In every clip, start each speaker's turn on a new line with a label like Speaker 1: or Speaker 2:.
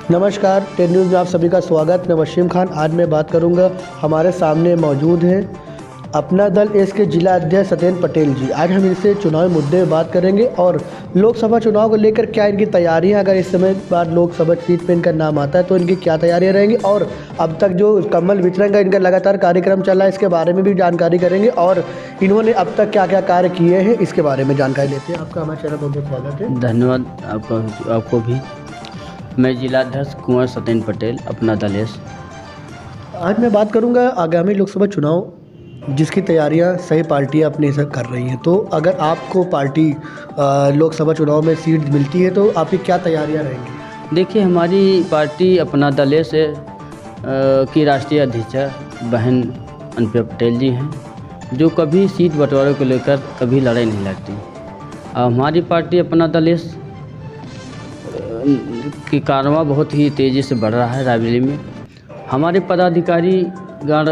Speaker 1: नमस्कार, 10 न्यूज़ में आप सभी का स्वागत। मैं वसीम खान। आज मैं बात करूंगा, हमारे सामने मौजूद हैं अपना दल एस के जिला अध्यक्ष सत्येंद्र पटेल जी। आज हम इनसे चुनावी मुद्दे में बात करेंगे और लोकसभा चुनाव को लेकर क्या इनकी तैयारियां, अगर इस समय बाद लोकसभा सीट पे इनका नाम आता है तो इनकी क्या तैयारियां रहेंगी, और अब तक जो कम्बल वितरण का इनका लगातार कार्यक्रम चल रहा है इसके बारे में भी जानकारी करेंगे, और इन्होंने अब तक क्या क्या कार्य किए हैं इसके बारे में जानकारी लेते हैं। आपका हमारे चैनल पर बहुत स्वागत है।
Speaker 2: धन्यवाद आपको भी। मैं जिलाध्यक्ष कुंवर सत्येंद्र पटेल, अपना दल एस।
Speaker 1: आज मैं बात करूंगा आगामी लोकसभा चुनाव जिसकी तैयारियां सही पार्टियां अपने से कर रही हैं, तो अगर आपको पार्टी लोकसभा चुनाव में सीट मिलती है तो आपकी क्या तैयारियां रहेंगी?
Speaker 2: देखिए, हमारी पार्टी अपना दल एस की राष्ट्रीय अध्यक्ष बहन अनुप्रिया पटेल जी हैं, जो कभी सीट बंटवारे को लेकर कभी लड़ाई नहीं लड़ती। हमारी पार्टी अपना दल एस की कारवां बहुत ही तेज़ी से बढ़ रहा है। रायबरेली में हमारे पदाधिकारी गण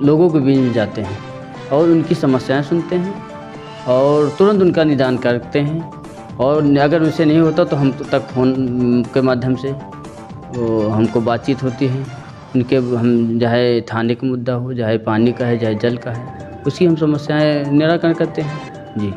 Speaker 2: लोगों के बीच में जाते हैं और उनकी समस्याएं सुनते हैं और तुरंत उनका निदान करते हैं, और अगर उनसे नहीं होता तो हम तक फ़ोन के माध्यम से वो हमको बातचीत होती है। उनके हम चाहे थाने का मुद्दा हो, चाहे पानी का है, चाहे जल का है, उसकी हम समस्याएं निराकरण करते हैं जी।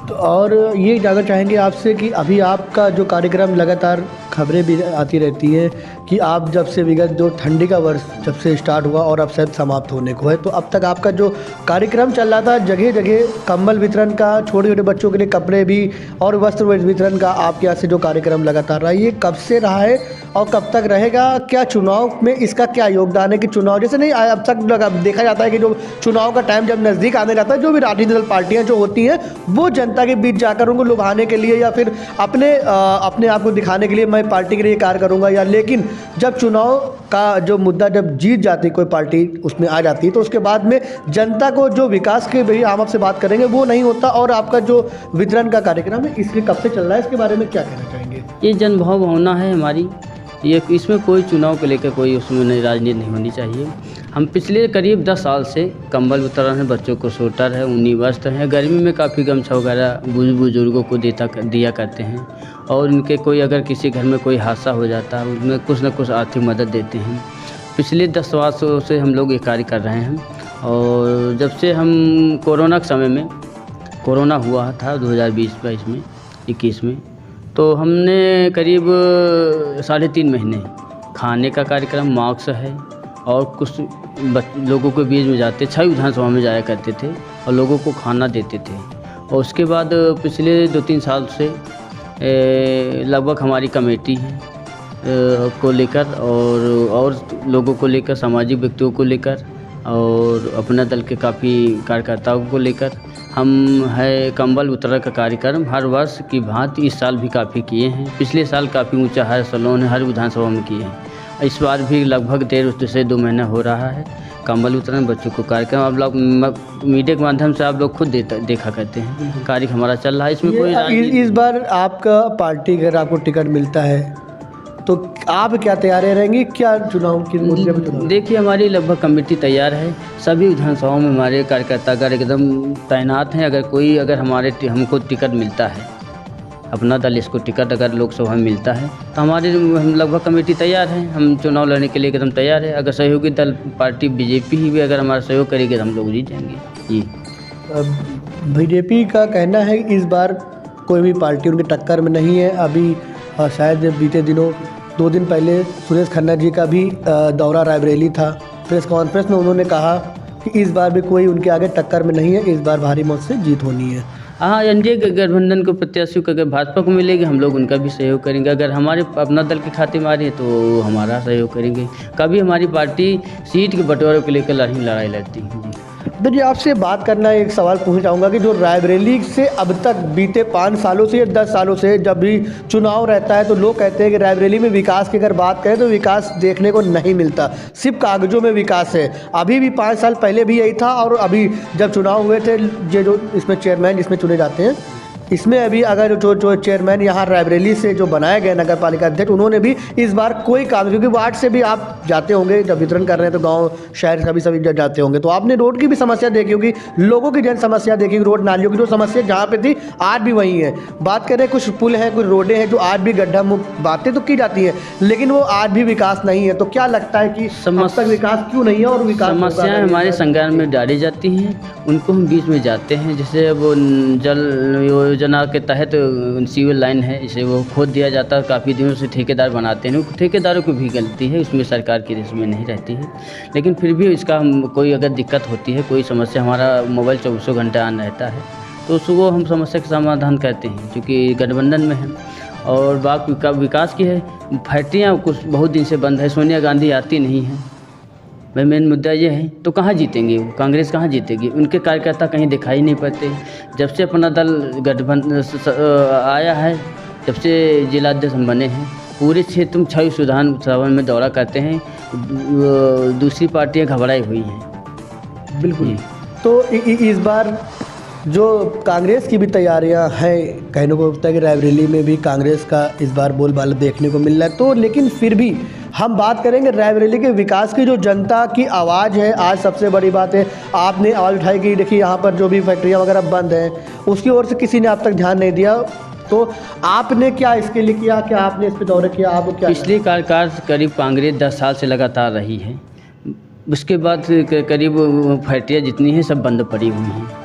Speaker 1: तो और ये जानना चाहेंगे आपसे कि अभी आपका जो कार्यक्रम, लगातार खबरें भी आती रहती हैं कि आप जब से विगत जो ठंडी का वर्ष जब से स्टार्ट हुआ और अब शायद समाप्त होने को है, तो अब तक आपका जो कार्यक्रम चल रहा था जगह जगह कंबल वितरण का, छोटे छोटे बच्चों के लिए कपड़े भी और वस्त्र वितरण का, आपके यहाँ से जो कार्यक्रम लगातार रहा है, ये कब से रहा है और कब तक रहेगा? क्या चुनाव में इसका क्या योगदान है कि चुनाव जैसे नहीं अब तक देखा जाता है कि जो चुनाव का टाइम जब नज़दीक आने जाता है, जो भी राजनीतिक दल पार्टियाँ जो होती हैं वो जनता के बीच जाकर उनको लुभाने के लिए या फिर अपने आप को दिखाने के लिए मैं पार्टी के लिए कार्य करूंगा, या लेकिन जब चुनाव का जो मुद्दा जब जीत जाती कोई पार्टी उसमें आ जाती है तो उसके बाद में जनता को जो विकास के भी हम आपसे बात करेंगे वो नहीं होता। और आपका जो वितरण का कार्यक्रम है इसलिए कब से चल रहा है, इसके बारे में क्या कहना चाहेंगे?
Speaker 2: ये जनभाव भावना है हमारी, ये इसमें कोई चुनाव को लेकर कोई उसमें राजनीति नहीं होनी चाहिए। हम पिछले करीब 10 साल से कंबल वितरण है, बच्चों को स्वेटर है, ऊनी वस्त्र है, गर्मी में काफ़ी गमछा वगैरह बुजुर्गों को दिया करते हैं, और उनके कोई अगर किसी घर में कोई हादसा हो जाता है उसमें कुछ न कुछ आर्थिक मदद देते हैं। पिछले 10 वर्षों से हम लोग ये कार्य कर रहे हैं, और जब से हम कोरोना के समय में, कोरोना हुआ था 2020-22 में, 21 में, तो हमने करीब 3.5 महीने खाने का कार्यक्रम, मास्क है, और कुछ लोगों के बीच में जाते, 6 विधानसभा में जाया करते थे और लोगों को खाना देते थे। और उसके बाद पिछले 2-3 साल से लगभग हमारी कमेटी है को लेकर और लोगों को लेकर, सामाजिक व्यक्तियों को लेकर और अपना दल के काफ़ी कार्यकर्ताओं को लेकर हम है कंबल वितरण का कार्यक्रम हर वर्ष की भांति इस साल भी काफ़ी किए हैं। पिछले साल काफ़ी ऊंचा हर सलोन हर विधानसभा में किए हैं। इस बार भी लगभग 1.5 से 2 महीना हो रहा है कंबल वितरण बच्चों को कार्यक्रम। आप लोग मीडिया के माध्यम से आप लोग खुद देखा करते हैं, कार्य हमारा चल रहा है। इसमें कोई
Speaker 1: इस बार आपका पार्टी अगर आपको टिकट मिलता है तो आप क्या तैयारियां रहेंगी, क्या चुनाव की मुद्दे पर?
Speaker 2: देखिए, हमारी लगभग कमेटी तैयार है, सभी विधानसभाओं में हमारे कार्यकर्ता एकदम तैनात हैं। अगर हमको टिकट मिलता है, अपना दल इसको टिकट अगर लोकसभा में मिलता है तो हम लगभग कमेटी तैयार है, हम चुनाव लड़ने के लिए एकदम तैयार है। अगर सहयोगी दल पार्टी बीजेपी ही भी अगर हमारा सहयोग करेगी तो हम लोग जीत जाएंगे जी।
Speaker 1: बीजेपी का कहना है इस बार कोई भी पार्टी उनकी टक्कर में नहीं है। अभी शायद बीते दिनों 2 दिन पहले सुरेश खन्ना जी का भी दौरा रायबरेली था। प्रेस कॉन्फ्रेंस में उन्होंने कहा कि इस बार भी कोई उनके आगे टक्कर में नहीं है, इस बार भारी मत से जीत होनी है।
Speaker 2: हाँ, एनडीए के गठबंधन को प्रत्याशियों को अगर भाजपा को मिलेगी हम लोग उनका भी सहयोग करेंगे। अगर हमारे अपना दल की खातिर मारी है तो हमारा सहयोग करेंगे। कभी हमारी पार्टी सीट के बंटवारे को लेकर लड़ाई लड़ती है जी।
Speaker 1: तो जी आपसे बात करना, एक सवाल पूछना चाहूँगा कि जो रायबरेली से अब तक बीते 5 सालों से या 10 सालों से जब भी चुनाव रहता है तो लोग कहते हैं कि रायबरेली में विकास की अगर बात करें तो विकास देखने को नहीं मिलता, सिर्फ कागजों में विकास है। अभी भी 5 साल पहले भी यही था, और अभी जब चुनाव हुए थे जो इसमें चेयरमैन जिसमें चुने जाते हैं इसमें अभी अगर जो चेयरमैन यहाँ रायबरेली से जो बनाए गए नगर पालिका अध्यक्ष, उन्होंने भी इस बार कोई काम, क्योंकि वार्ड से भी आप जाते होंगे जब वितरण कर रहे हैं तो गांव शहर सभी जाते होंगे, तो आपने रोड की भी समस्या देखी होगी, लोगों की जन समस्या देखी होगी, रोड नालियों की जो समस्या जहाँ पे थी आज भी वही है। बात करें कुछ पुल हैं, कुछ रोडें हैं जो आज भी गड्ढा मुक्त, बातें तो की जाती हैं लेकिन वो आज भी विकास नहीं है। तो क्या लगता है कि अब तक विकास क्यों नहीं है और विकास
Speaker 2: समस्याएं हमारे संज्ञान में डाली जाती हैं, उनको हम बीच में जाते हैं। जैसे वो जल योजना के तहत सीवर लाइन है, इसे वो खोद दिया जाता है, काफ़ी दिनों से ठेकेदार बनाते हैं, ठेकेदारों की भी गलती है, उसमें सरकार की इसमें नहीं रहती है। लेकिन फिर भी इसका हम कोई अगर दिक्कत होती है, कोई समस्या, हमारा मोबाइल 24 घंटे ऑन रहता है तो उसको हम समस्या का समाधान करते हैं, क्योंकि गठबंधन में है। और बात विकास की है, फैक्ट्रियाँ कुछ बहुत दिन से बंद है, सोनिया गांधी आती नहीं है, भाई मेन मुद्दा ये है। तो कहाँ जीतेंगे वो, कांग्रेस कहाँ जीतेगी, उनके कार्यकर्ता कहीं दिखाई नहीं पड़ते। जब से अपना दल गठबंधन आया है, जब से जिलाध्यक्ष हम बने हैं, पूरे क्षेत्र में 6 सुधार सभा में दौरा करते हैं, दूसरी पार्टियां घबराई हुई हैं।
Speaker 1: बिल्कुल। तो इस बार जो कांग्रेस की भी तैयारियां हैं, कहने को लगता है कि रायबरेली में भी कांग्रेस का इस बार बोलबाला देखने को मिल रहा है, तो लेकिन फिर भी हम बात करेंगे रायबरेली के विकास की। जो जनता की आवाज़ है, आज सबसे बड़ी बात है, आपने आवाज़ उठाई कि देखिए यहाँ पर जो भी फैक्ट्रियाँ वगैरह बंद हैं, उसकी ओर से किसी ने अब तक ध्यान नहीं दिया। तो आपने क्या इसके लिए किया, क्या आपने इस पर दौरा किया, आप क्या?
Speaker 2: पिछली कार्यकाल करीब कांग्रेस 10 साल से लगातार रही है, उसके बाद करीब फैक्ट्रियाँ जितनी हैं सब बंद पड़ी हुई हैं।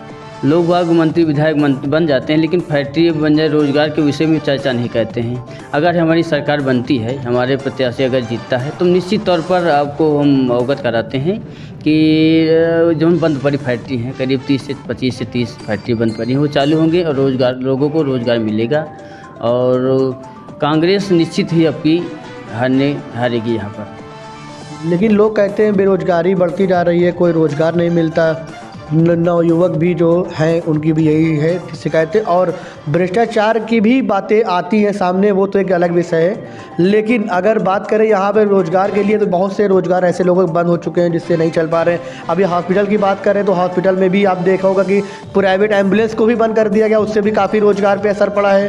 Speaker 2: लोग बाग मंत्री विधायक बन जाते हैं, लेकिन फैक्ट्री बन जाए, रोजगार के विषय में चर्चा नहीं करते हैं। अगर हमारी सरकार बनती है, हमारे प्रत्याशी अगर जीतता है, तो निश्चित तौर पर आपको हम अवगत कराते हैं कि जो बंद पड़ी फैक्ट्री हैं, करीब 25 से 30 फैक्ट्री बंद पड़ी हैं, वो चालू होंगे और रोजगार, लोगों को रोजगार मिलेगा। और कांग्रेस निश्चित ही आपकी हारेगी यहाँ पर।
Speaker 1: लेकिन लोग कहते हैं बेरोजगारी बढ़ती जा रही है, कोई रोजगार नहीं मिलता, नवयुवक भी जो हैं उनकी भी यही है शिकायतें, और भ्रष्टाचार की भी बातें आती हैं सामने, वो तो एक अलग विषय है। लेकिन अगर बात करें यहाँ पे रोज़गार के लिए, तो बहुत से रोज़गार ऐसे लोगों बंद हो चुके हैं जिससे नहीं चल पा रहे हैं। अभी हॉस्पिटल की बात करें तो हॉस्पिटल में भी आप देखा होगा कि प्राइवेट एम्बुलेंस को भी बंद कर दिया गया, उससे भी काफ़ी रोज़गार पे असर पड़ा है।